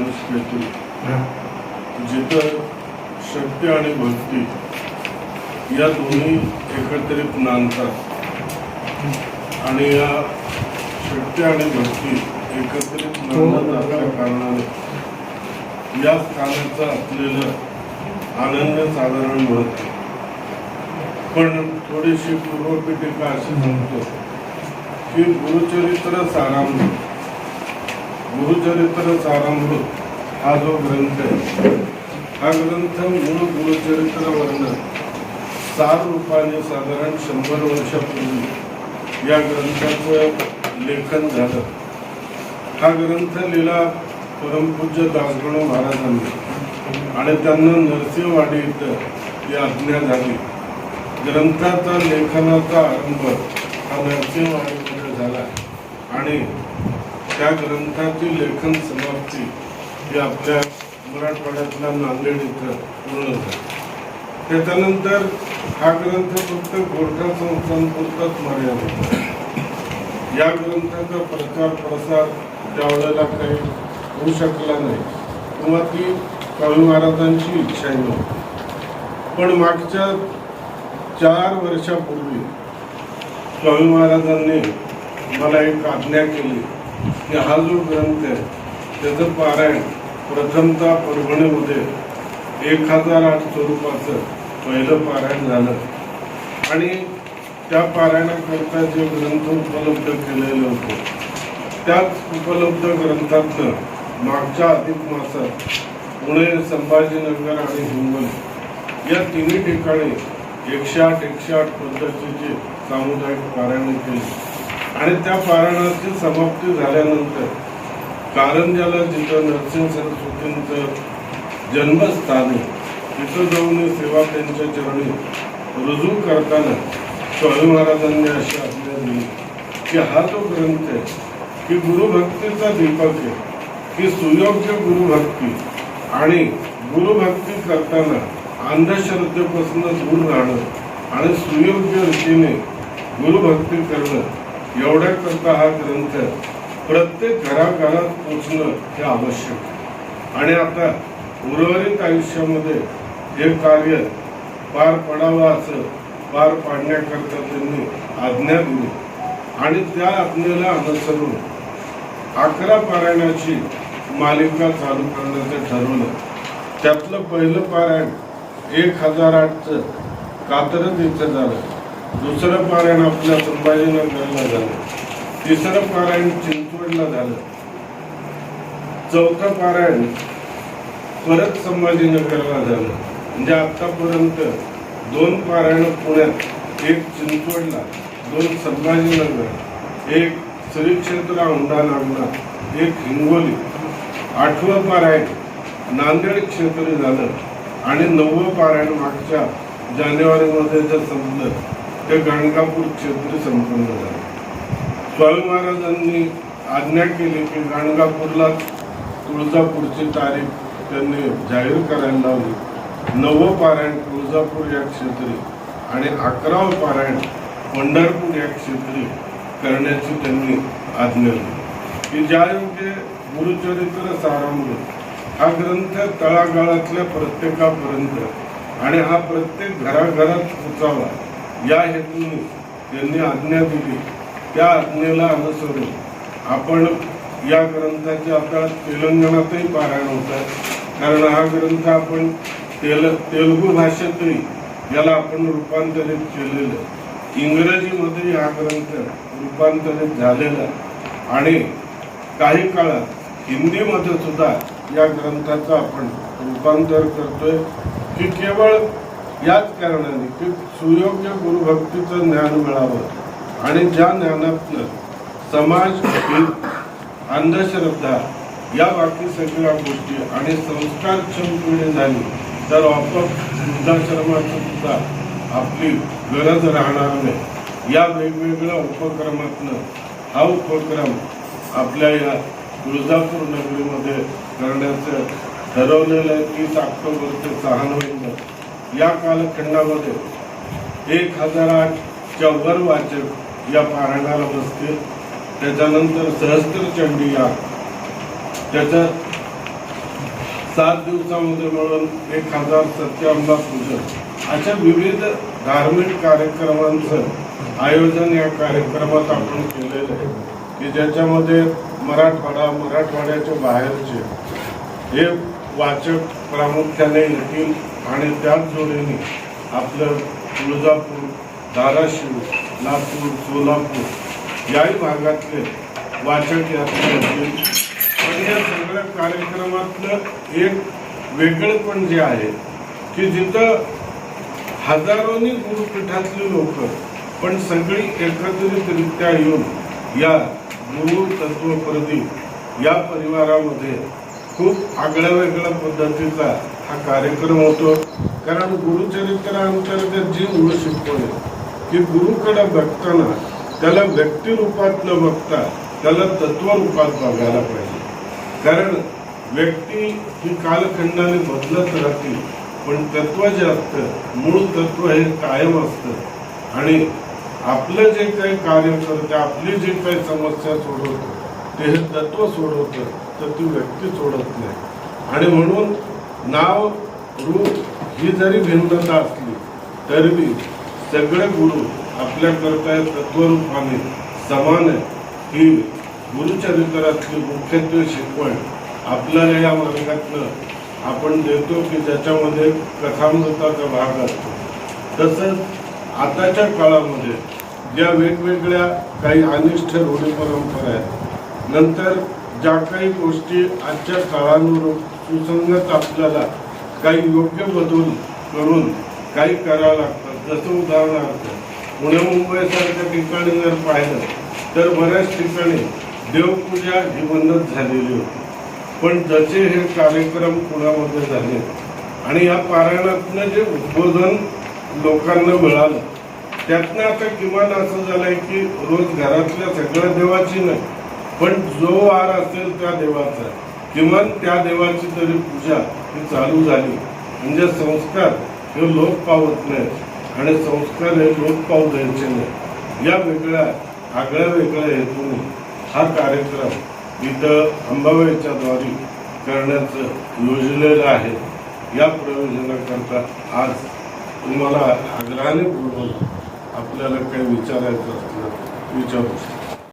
माणुसकीतून जिथं शक्ती आणि भक्ती या दोन्ही एकत्रित नांदतात आणि या शक्ती आणि भक्ती एकत्रित नांदत असल्या कारणाने या स्थानाचं असलेलं आनंद साधारण महत्व. पण थोडीशी पूर्वपीठिका अशी म्हणतो की गुरुचरित्र सारामृत हा जो ग्रंथ आहे, हा ग्रंथ मूळ गुरुचरित्र वर्णन 4 रूपाने साधारण 100 वर्षापूर्वी या ग्रंथाचं लेखन झालं. हा ग्रंथ लिहिला परमपूज्य दासगणू महाराजांनी आणि त्यांना नरसिंहवाडी इथं ही आज्ञा झाली. ग्रंथाचा लेखनाचा आरंभ हा नरसिंहवाडीमध्ये झाला आणि त्या ग्रंथाची लेखन समाप्ती ही आपल्या मराठवाड्यातल्या नांदेड इथं पूर्ण झाली. त्याच्यानंतर हा ग्रंथ फक्त गोरठा संस्थांपुरताच मर्यादित. या ग्रंथाचा प्रचार प्रसार त्यावेळेला काही होऊ शकला नाही किंवा ती स्वामी महाराजांची इच्छाही नव्हती. पण मागच्या 4 वर्षापूर्वी स्वामी महाराजांनी मला एक आज्ञा केली की हा जो ग्रंथ आहे त्याचं पारायण प्रथमतः परभणीमध्ये 1008 स्वरूपाचं पहिलं पारायण झालं आणि त्या पारायणाकरता जे ग्रंथ उपलब्ध केलेले होते त्याच उपलब्ध ग्रंथातनं मागच्या अधिक मासात पुणे, संभाजीनगर आणि हिंगोली या तिन्ही ठिकाणी 108 पद्धतीची सामुदायिक पारायण केली आणि त्या पारायणाची समाप्ती झाल्यानंतर कारंजाला जिथं नरसिंह सरस्वतींचं जन्मस्थान आहे तिथं जाऊन सेवा त्यांच्या चरणी रुजू करताना स्वामी महाराजांनी अशी आज्ञा दिली की हा जो ग्रंथ आहे की गुरुभक्तीचा दीपक आहे, की सुयोग्य गुरुभक्ती आणि गुरुभक्ती करताना अंधश्रद्धेपासून दूर राहणं आणि सुयोग्य रीतीने गुरुभक्ती करणं एवढ्याकरता हा ग्रंथ प्रत्येक घराघरात पोचणं हे आवश्यक. आणि आता उर्वरित आयुष्यामध्ये हे कार्य पार पडावं असं पार पाडण्याकरता त्यांनी आज्ञा दिली आणि त्या आज्ञेला अनुसरून 11 पारायणाची मालिका चालू करण्याचं ठरवलं. त्यातलं पहिलं पारायण 1008चं कात्रज इथं झालं. दुसरं पारायण आपल्या संभाजीनगरला झालं. तिसरं पारायण चिंचवडला झालं. चौथं पारायण परत संभाजीनगरला झालं. म्हणजे आतापर्यंत 2 पारायण पुण्यात, 1 चिंचवडला, 2 संभाजीनगर, 1 श्री क्षेत्र औंढा नागनाथ, 1 हिंगोली. 8वं पारायण नांदेड क्षेत्री झालं आणि 9वं पारायण मागच्या जानेवारीमध्ये जर संपलं ते गाणगापूर क्षेत्री संपन्न झालं. स्वामी महाराजांनी आज्ञा केली की गाणगापूरला तुळजापूरची तारीख त्यांनी जाहीर करायला लावली. 9वं पारायण तुळजापूर या क्षेत्री आणि 11वं पारायण पंढरपूर या क्षेत्री करण्याची त्यांनी आज्ञा दिली. की ज्या योग्य गुरुचरित्र सारामृत हा ग्रंथ तळागाळातल्या प्रत्येकापर्यंत आणि हा प्रत्येक घराघरात पोचावा या हेतूने त्यांनी आज्ञा दिली. त्या आज्ञेला अनुसरून आपण या ग्रंथाचे आता तेलंगणातही पारायण होत आहे. कारण हा ग्रंथ आपण तेलुगू भाषेतही याला आपण रूपांतरित केलेलं, इंग्रजीमध्ये हा ग्रंथ रूपांतरित झालेला आणि काही काळात हिंदीमध्ये सुद्धा या ग्रंथाचं आपण रूपांतर करतोय. की केवळ याच कारणाने की सुयोग्य गुरुभक्तीचं ज्ञान मिळावं आणि ज्या ज्ञानातनं समाज, अंधश्रद्धा या बाकी सगळ्या गोष्टी आणि संस्कारक्षम पिढी झाली तर आपोआप वृद्धाश्रमाचं सुद्धा आपली गरज राहणार नाही. या वेगवेगळ्या उपक्रमातनं हा उपक्रम आपल्या या तुळजापूर नगरीमध्ये करण्याचं ठरवलेलं आहे. 30 ऑक्टोबर ते 6 नोव्हेंबर या कालखंडामध्ये 1008च्या वर वाचक या पारायणाला बसतील. त्याच्यानंतर सहस्त्रचंडी याग, त्याच्यात 7 दिवसामध्ये मिळून 1000 सत्याअंबा पूजन अशा विविध धार्मिक कार्यक्रमांचं आयोजन या कार्यक्रमात आपण केलेलं आहे की ज्याच्यामध्ये मराठवाड्याच्या बाहेरचे हे वाचक प्रामुख्याने येतील आणि त्याच जोडीने आपलं तुळजापूर, धाराशिव, लातूर, सोलापूर याही भागातले वाचक यात्रा येतील. पण या सगळ्या कार्यक्रमातलं एक वेगळेपण जे आहे की जिथं हजारोनी गुरुपीठातली लोक पण सगळी एकत्रितरित्या येऊन या गुरु तत्वप्रदीप या परिवारामध्ये खूप आगळ्या वेगळ्या पद्धतीचा हा कार्यक्रम होतो. कारण गुरुचरित्रांतर्गत जी मूळ शिकवण की गुरुकडे बघताना त्याला व्यक्तिरूपात न बघता त्याला तत्वरूपात बघायला पाहिजे. कारण व्यक्ती ही कालखंडाने बदलत राहतील पण तत्व जे असतं मूळ तत्व हे कायम असतं आणि आपलं जे काही कार्य करतं आपली जी काही समस्या सोडवतं ते हे तत्व सोडवतं तर ती व्यक्ती सोडत नाही. आणि म्हणून नाव रूप ही जरी भिन्नता असली तरी सगळे गुरु आपल्याकरता तत्वरूपाने समान आहे. ही गुरुचरित्रातली मुख्यत्वे शिकवण आपल्याला या मार्गातनं आपण देतो की ज्याच्यामध्ये कथामृताचा भाग असतो. तसंच आताच्या काळामध्ये ज्या वेगवेगळ्या काही अनिष्ट रूढी परंपरा आहेत नंतर ज्या काही गोष्टी आजच्या काळानुरूप सुसंगत आपल्याला काही योग्य बदल करून काही करावं लागतात. जसं उदाहरणार्थ पुणे मुंबईसारख्या ठिकाणी जर पाहिलं तर बऱ्याच ठिकाणी देवपूजा ही बंदच झालेली होती. पण जसे हे कार्यक्रम पुण्यामध्ये झाले आणि या पारायणातनं जे उद्बोधन लोकांना मिळालं त्यातनं आता किमान असं झालंय की रोज घरातल्या सगळ्या देवाची नाही पण जो वार असेल त्या देवाचा किमान त्या देवाची तरी पूजा ही चालू झाली. म्हणजे संस्कार हे लोप पावत नाहीत आणि संस्कार हे लोप पावू द्यायचे नाही. या वेगळ्या आगळ्या वेगळ्या हेतूने हा कार्यक्रम इथं अंबाबाईच्या द्वारे करण्याचं योजलेलं आहे. या प्रयोजनाकरता आज तुम्हाला आग्रहाने बोलवून आपल्याला काही विचारायचं असलं विचारू.